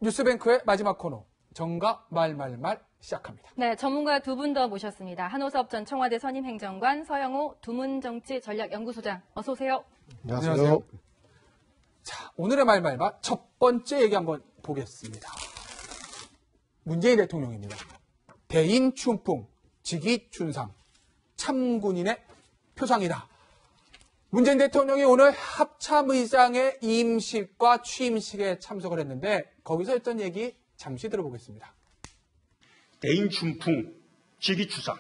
뉴스뱅크의 마지막 코너 정가 말말말 시작합니다. 네, 전문가 두 분 더 모셨습니다. 한호섭 전 청와대 선임행정관, 서영호 두문정치전략연구소장. 어서 오세요. 안녕하세요. 자, 오늘의 말말말 첫 번째 얘기 한번 보겠습니다. 문재인 대통령입니다. 대인 춘풍, 직위 춘상, 참군인의 표상이다. 문재인 대통령이 오늘 합참의장의 임식과 취임식에 참석을 했는데 거기서 했던 얘기 잠시 들어보겠습니다. 대인 춘풍, 직위 추상.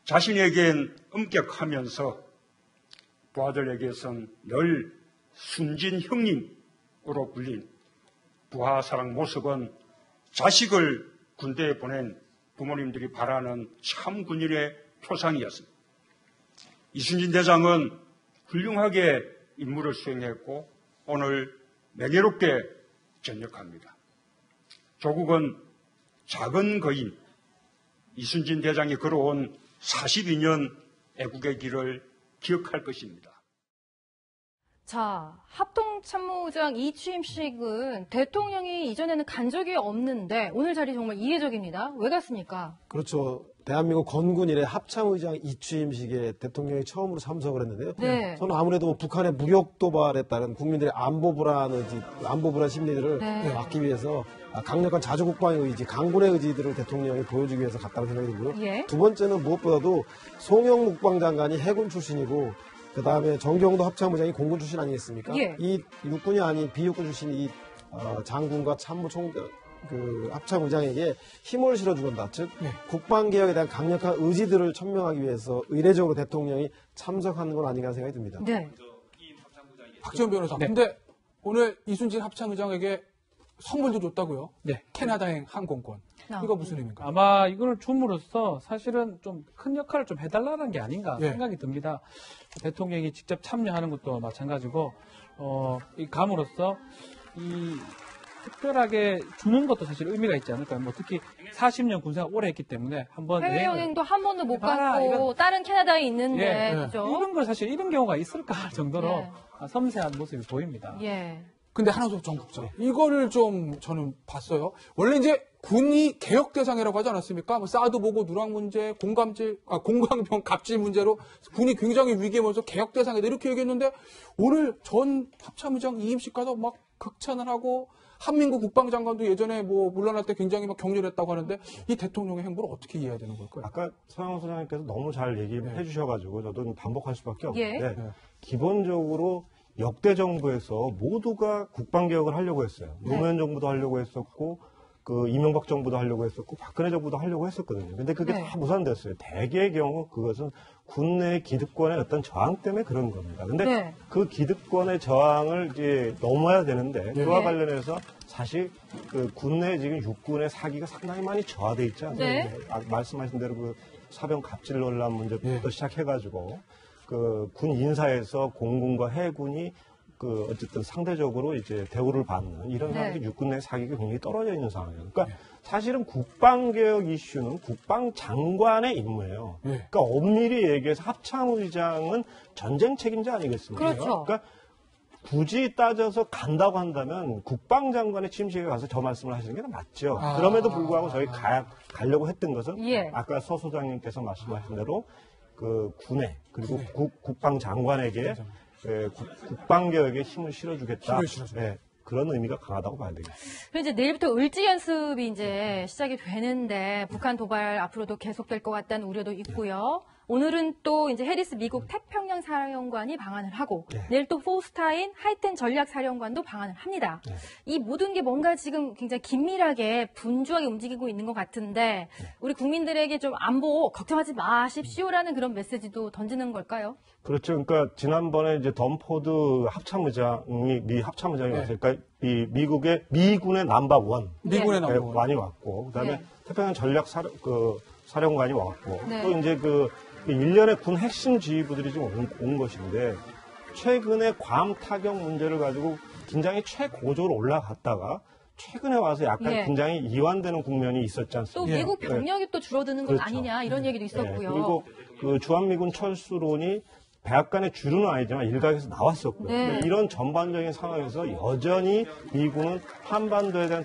자신에겐 엄격하면서 부하들에게선 늘 순진 형님으로 불린 부하사랑 모습은 자식을 군대에 보낸 부모님들이 바라는 참군인의 표상이었습니다. 이순신 대장은 훌륭하게 임무를 수행했고 오늘 명예롭게 전역합니다. 조국은 작은 거인 이순신 대장이 걸어온 42년 애국의 길을 기억할 것입니다. 자, 합동참모장 이 취임식은 대통령이 이전에는 간 적이 없는데 오늘 자리 정말 이례적입니다. 왜 갔습니까? 그렇죠. 대한민국 건군 이래 합참의장 이취임식에 대통령이 처음으로 참석을 했는데요. 네. 저는 아무래도 북한의 무력 도발에 따른 국민들의 안보 불안 심리들을 막기 위해서 강력한 자주국방의 의지, 강군의 의지들을 대통령이 보여주기 위해서 갔다는 생각이 들고요. 예. 두 번째는 무엇보다도 송영 국방장관이 해군 출신이고 그 다음에 정경도 합참의장이 공군 출신 아니겠습니까? 예. 이 육군이 아닌 비육군 출신 이 장군과 합참의장에게 힘을 실어주는다. 즉 국방개혁에 대한 강력한 의지들을 천명하기 위해서 의례적으로 대통령이 참석하는 건 아닌가 생각이 듭니다. 네. 박지원 변호사. 근데 오늘 이순신 합참의장에게 선물도 줬다고요? 네. 캐나다행 항공권. 이거 무슨 의미입니까? 아마 이걸 줌으로써 사실은 좀 큰 역할을 좀 해달라는 게 아닌가 예. 생각이 듭니다. 대통령이 직접 참여하는 것도 마찬가지고, 이 감으로써 이 특별하게 주는 것도 사실 의미가 있지 않을까요? 뭐 특히 40년 군생활 오래 했기 때문에 한번 해외여행도 한 번도 못 해봐라, 갔고 이건- 다른 캐나다에 있는데 예, 그죠? 이런 걸 사실 이런 경우가 있을까 할 정도로 네. 섬세한 모습이 보입니다. 예. 근데 한호섭 정국장 이거를 좀 저는 봤어요. 원래 이제 군이 개혁 대상이라고 하지 않았습니까? 뭐 사드 보고 누락 문제, 공강병 갑질 문제로 군이 굉장히 위기에 몰려서 개혁 대상이다 이렇게 얘기했는데 오늘 전 합참의장 이임식 가서 막 극찬을 하고 한민구 국방장관도 예전에 뭐 물러날 때 굉장히 막 격렬했다고 하는데 이 대통령의 행보를 어떻게 이해해야 되는 걸까요? 아까 서영호 소장님께서 너무 잘 얘기해 주셔가지고 저도 반복할 수밖에 없는데 예. 기본적으로 역대 정부에서 모두가 국방개혁을 하려고 했어요. 노무현 정부도 하려고 했었고 그 이명박 정부도 하려고 했었고 박근혜 정부도 하려고 했었거든요. 근데 그게 다 무산됐어요. 대개의 경우 그것은 군내 기득권의 어떤 저항 때문에 그런 겁니다. 근데 그 기득권의 저항을 이제 넘어야 되는데 그와 관련해서 사실 그 군내 지금 육군의 사기가 상당히 많이 저하돼 있지 않습니까? 말씀하신 대로 그 사병 갑질 논란 문제부터 시작해가지고 그 군 인사에서 공군과 해군이 그 어쨌든 상대적으로 이제 대우를 받는 이런 상황이 육군 내 사기가 굉장히 떨어져 있는 상황이에요. 그러니까 사실은 국방개혁 이슈는 국방장관의 임무예요. 그러니까 엄밀히 얘기해서 합참의장은 전쟁 책임자 아니겠습니까? 그렇죠. 그러니까 굳이 따져서 간다고 한다면 국방장관의 취임식에 가서 저 말씀을 하시는 게 더 맞죠. 그럼에도 불구하고 저희 가려고 했던 것은 아까 서 소장님께서 말씀하신 대로 그 군에 그리고 국방장관에게 국방개혁에 힘을 실어주겠다. 그런 의미가 강하다고 봐야 되겠습니다. 이제 내일부터 을지 연습이 이제 시작이 되는데 북한 도발 앞으로도 계속될 것 같다는 우려도 있고요. 오늘은 또 이제 해리스 미국 태평양 사령관이 방한을 하고 내일 또 포스타인 하이튼 전략 사령관도 방한을 합니다. 이 모든 게 뭔가 지금 굉장히 긴밀하게 분주하게 움직이고 있는 것 같은데 우리 국민들에게 좀 안보 걱정하지 마십시오라는 그런 메시지도 던지는 걸까요? 그렇죠. 그러니까 지난번에 이제 덤포드 합참의장이 미 합참의장이 왔어요. 그러니까 이 미군의 넘버원 미군의 넘버원 많이 왔고 그다음에 태평양 전략 사령관이 왔고 또 이제 그 일련의 군 핵심 지휘부들이 좀 온 것인데 최근에 괌 타격 문제를 가지고 긴장이 최고조로 올라갔다가 최근에 와서 약간 긴장이 이완되는 국면이 있었지 않습니까? 또 미국 병력이 또 줄어드는 것 아니냐 이런 얘기도 있었고요. 그리고 그 주한미군 철수론이 백악 관의 주류는 아니지만 일각에서 나왔었고요. 네. 근데 이런 전반적인 상황에서 여전히 미군은 한반도에 대한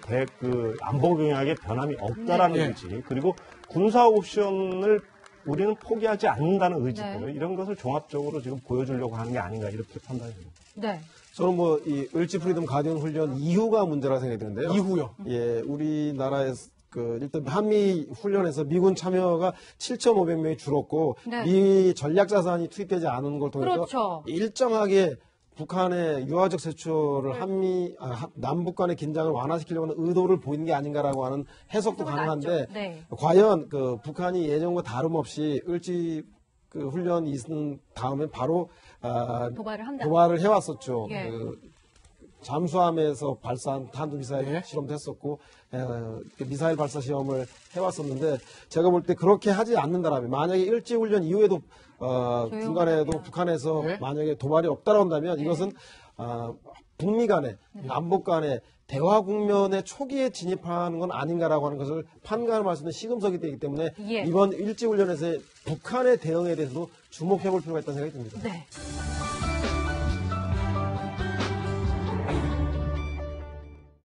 안보 경략의 변함이 없다라는 네. 의지, 그리고 군사 옵션을 우리는 포기하지 않는다는 의지들, 네. 이런 것을 종합적으로 지금 보여주려고 하는 게 아닌가 이렇게 판단이 됩니다. 네. 저는 뭐 이 을지 프리덤 가디언 훈련 이후가 문제라 생각이 드는데요. 이후요. 예, 우리나라에서 일단 한미 훈련에서 미군 참여가 7,500명이 줄었고 네. 미 전략 자산이 투입되지 않은 걸 통해서 그렇죠. 일정하게 북한의 유화적 세초를 남북 간의 긴장을 완화시키려고 하는 의도를 보이는 게 아닌가라고 하는 해석도 해석은 가능한데 맞죠. 네. 과연 북한이 예정과 다름없이 을지 훈련이 있은 다음에 바로 도발을 한다. 도발을 해왔었죠. 예. 잠수함에서 발사한 탄도미사일 네. 실험도 했었고 미사일 발사 시험을 해왔었는데 제가 볼 때 그렇게 하지 않는다라면 만약에 일제훈련 이후에도 중간에도 북한에서 네. 만약에 도발이 없다라고 한다면 이것은 북미 간에 남북 간에 대화 국면의 초기에 진입하는 건 아닌가라고 하는 것을 판가름할 수 있는 시금석이 되기 때문에 예. 이번 일제훈련에서의 북한의 대응에 대해서도 주목해볼 필요가 있다는 생각이 듭니다. 네.